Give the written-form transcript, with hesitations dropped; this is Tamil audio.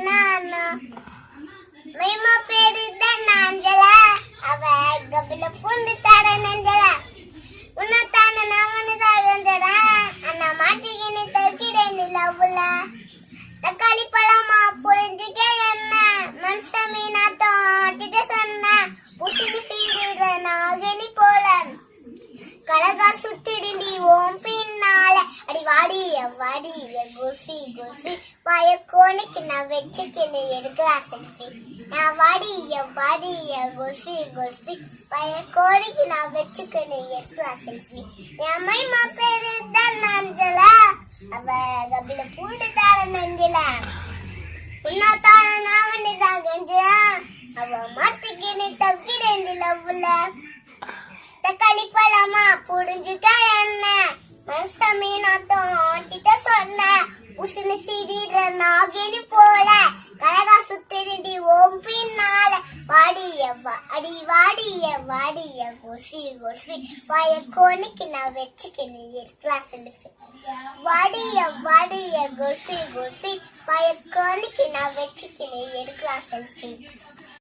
நானா மைமா பேரு தான் நாஞ்சலா அவ கபில புண்டு தட நஞ்சல உன்னதான நாங்கன்னு தாகஞ்சடா அண்ணா மாட்டிக்கினி தக்கிடேன் லவ்ல தக்காளி பழமா புரிஞ்சுக்க என்ன மனசமே நான் தோட்டிட்டு சொன்ன புத்திட்டு சீடுற நாகனி போல கலகா சுத்திடுண்டி ஓம் பின்னால அடி வாடிய குல்ஃபி பயக்கோனுக்கு நான் வச்சுக்கின்னு எடுக்கலாம் செல்ஃபி நான் வாடிய குல்ஃபி பயக்கோனுக்கு நான் வச்சுக்கின்னு எடுக்கலாம் செல்ஃபி என் மைமா பேரு தான் நஞ்சலா அவ கபில பூண்டு தார நஞ்சல உன்னதான நான் வந்துதான் கஞ்சா அவ மாத்திக்கின்னு தவிக்கிறேன் லவ்ல தக்காளி பழமா புரிஞ்சுக்க என்ன மனசமே நான் தோட்டிட்ட சொன்ன உசுனு சிறிற நாகினி போல கலகா சுத்திருடி ஓம் பின்னால வாடிய குல்ஃபி பயக்கோனுக்கு நான் வச்சுக்கின்னு எடுக்கலாம் செல்ஃபி வாடிய குல்ஃபி பயக்கோனுக்கு நான் வச்சுக்கின்னு எடுக்கலாம் செல்ஃபி